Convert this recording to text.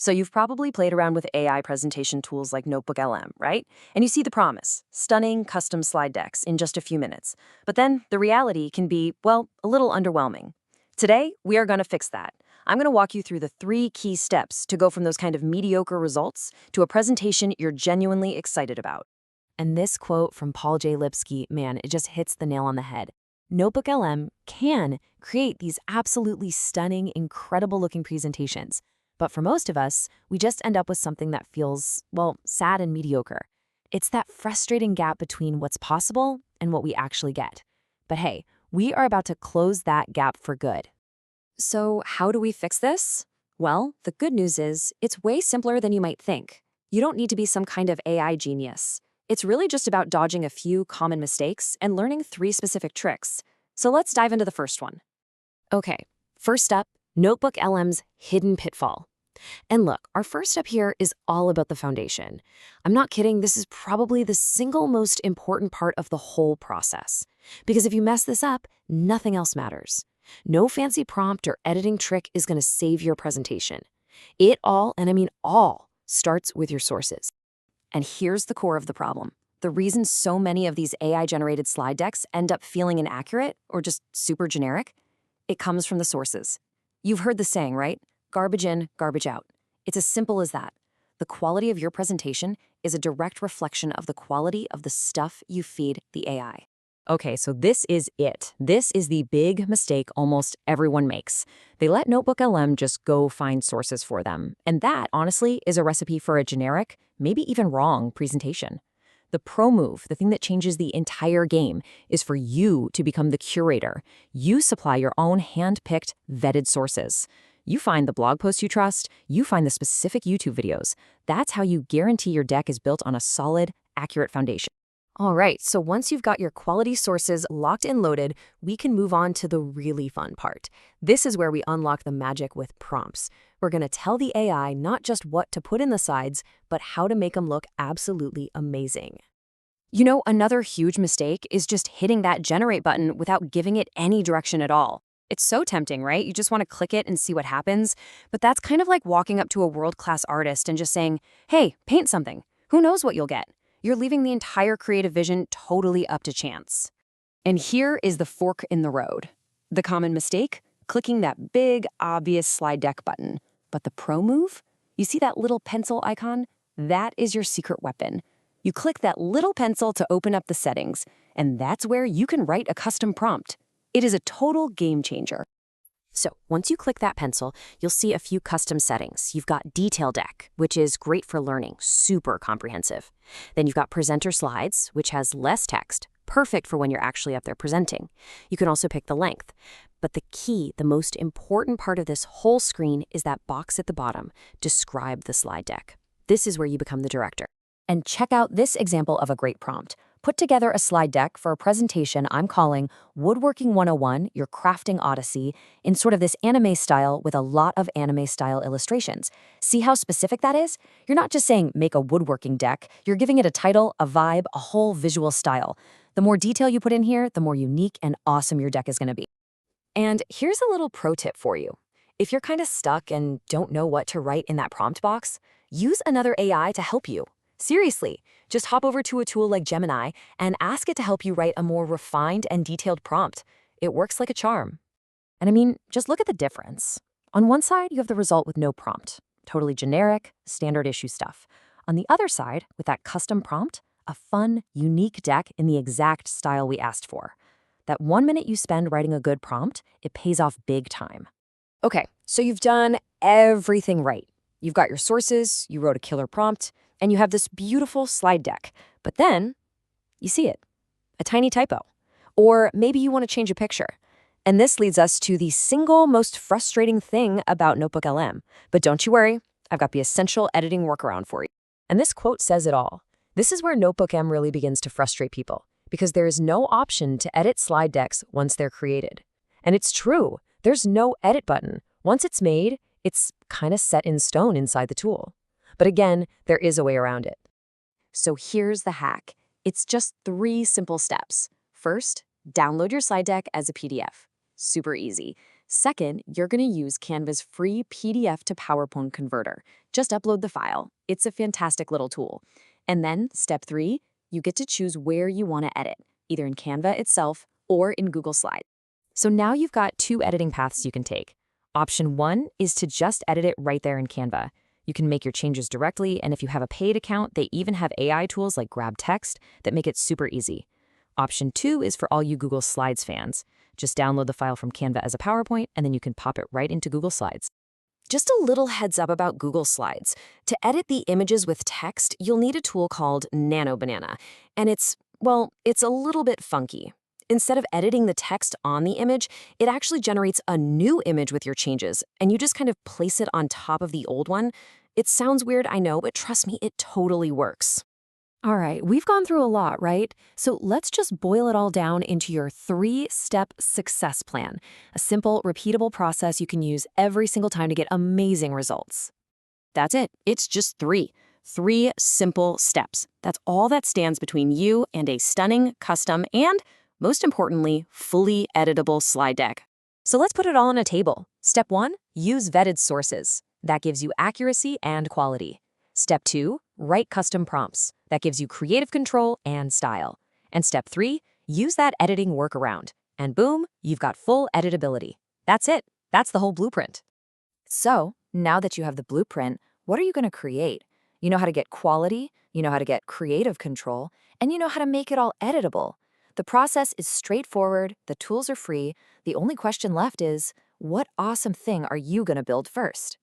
So you've probably played around with AI presentation tools like NotebookLM, right? And you see the promise, stunning custom slide decks in just a few minutes. But then the reality can be, well, a little underwhelming. Today, we are going to fix that. I'm going to walk you through the 3 key steps to go from those kind of mediocre results to a presentation you're genuinely excited about. And this quote from Paul J. Lipsky, man, it just hits the nail on the head. NotebookLM can create these absolutely stunning, incredible-looking presentations. But for most of us, we just end up with something that feels, well, sad and mediocre. It's that frustrating gap between what's possible and what we actually get. But hey, we are about to close that gap for good. So how do we fix this? Well, the good news is it's way simpler than you might think. You don't need to be some kind of AI genius. It's really just about dodging a few common mistakes and learning 3 specific tricks. So let's dive into the first one. Okay, first up, NotebookLM's hidden pitfall. And look, our first step here is all about the foundation. I'm not kidding, this is probably the single most important part of the whole process. Because if you mess this up, nothing else matters. No fancy prompt or editing trick is going to save your presentation. It all, and I mean all, starts with your sources. And here's the core of the problem. The reason so many of these AI-generated slide decks end up feeling inaccurate or just super generic, it comes from the sources. You've heard the saying, right? Garbage in, garbage out. It's as simple as that. The quality of your presentation is a direct reflection of the quality of the stuff you feed the AI. Okay, so this is it. This is the big mistake almost everyone makes. They let NotebookLM just go find sources for them. And that, honestly, is a recipe for a generic, maybe even wrong presentation. The pro move, the thing that changes the entire game, is for you to become the curator. You supply your own hand-picked, vetted sources. You find the blog posts you trust, you find the specific YouTube videos. That's how you guarantee your deck is built on a solid, accurate foundation. All right, so once you've got your quality sources locked and loaded, we can move on to the really fun part. This is where we unlock the magic with prompts. We're going to tell the AI not just what to put in the sides, but how to make them look absolutely amazing. You know, another huge mistake is just hitting that generate button without giving it any direction at all. It's so tempting, right? You just want to click it and see what happens. But that's kind of like walking up to a world-class artist and just saying, hey, paint something. Who knows what you'll get? You're leaving the entire creative vision totally up to chance. And here is the fork in the road. The common mistake? Clicking that big, obvious slide deck button. But the pro move? You see that little pencil icon? That is your secret weapon. You click that little pencil to open up the settings, and that's where you can write a custom prompt. It is a total game changer. So once you click that pencil, you'll see a few custom settings. You've got Detail Deck, which is great for learning, super comprehensive. Then you've got Presenter Slides, which has less text, perfect for when you're actually up there presenting. You can also pick the length. But the key, the most important part of this whole screen is that box at the bottom, Describe the slide deck. This is where you become the director. And check out this example of a great prompt. Put together a slide deck for a presentation I'm calling Woodworking 101, Your Crafting Odyssey, in sort of this anime style with a lot of anime-style illustrations. See how specific that is? You're not just saying make a woodworking deck, you're giving it a title, a vibe, a whole visual style. The more detail you put in here, the more unique and awesome your deck is going to be. And here's a little pro tip for you. If you're kind of stuck and don't know what to write in that prompt box, use another AI to help you. Seriously, just hop over to a tool like Gemini and ask it to help you write a more refined and detailed prompt. It works like a charm. And I mean, just look at the difference. On one side, you have the result with no prompt, totally generic, standard issue stuff. On the other side, with that custom prompt, a fun, unique deck in the exact style we asked for. That 1 minute you spend writing a good prompt, it pays off big time. Okay, so you've done everything right. You've got your sources, you wrote a killer prompt, and you have this beautiful slide deck. But then you see it, a tiny typo. Or maybe you want to change a picture. And this leads us to the single most frustrating thing about NotebookLM. But don't you worry, I've got the essential editing workaround for you. And this quote says it all. This is where NotebookLM really begins to frustrate people, because there is no option to edit slide decks once they're created. And it's true, there's no edit button. Once it's made, it's kind of set in stone inside the tool. But again, there is a way around it. So here's the hack. It's just 3 simple steps. First, download your slide deck as a PDF. Super easy. Second, you're going to use Canva's free PDF to PowerPoint converter. Just upload the file. It's a fantastic little tool. And then, step 3, you get to choose where you want to edit, either in Canva itself or in Google Slides. So now you've got 2 editing paths you can take. Option 1 is to just edit it right there in Canva. You can make your changes directly, and if you have a paid account, they even have AI tools like Grab Text that make it super easy. Option 2 is for all you Google Slides fans. Just download the file from Canva as a PowerPoint, and then you can pop it right into Google Slides. Just a little heads up about Google Slides. To edit the images with text, you'll need a tool called Nano Banana, and it's a little bit funky. Instead of editing the text on the image, it actually generates a new image with your changes, and you just kind of place it on top of the old one. It sounds weird, I know, but trust me, it totally works. All right, we've gone through a lot, right? So let's just boil it all down into your 3-step success plan, a simple, repeatable process you can use every single time to get amazing results. That's it. It's just 3 simple steps. That's all that stands between you and a stunning, custom, and most importantly, fully editable slide deck. So let's put it all on a table. Step 1, use vetted sources. That gives you accuracy and quality. Step 2, write custom prompts. That gives you creative control and style. And step 3, use that editing workaround. And boom, you've got full editability. That's it. That's the whole blueprint. So now that you have the blueprint, what are you going to create? You know how to get quality, you know how to get creative control, and you know how to make it all editable. The process is straightforward, the tools are free. The only question left is, what awesome thing are you going to build first?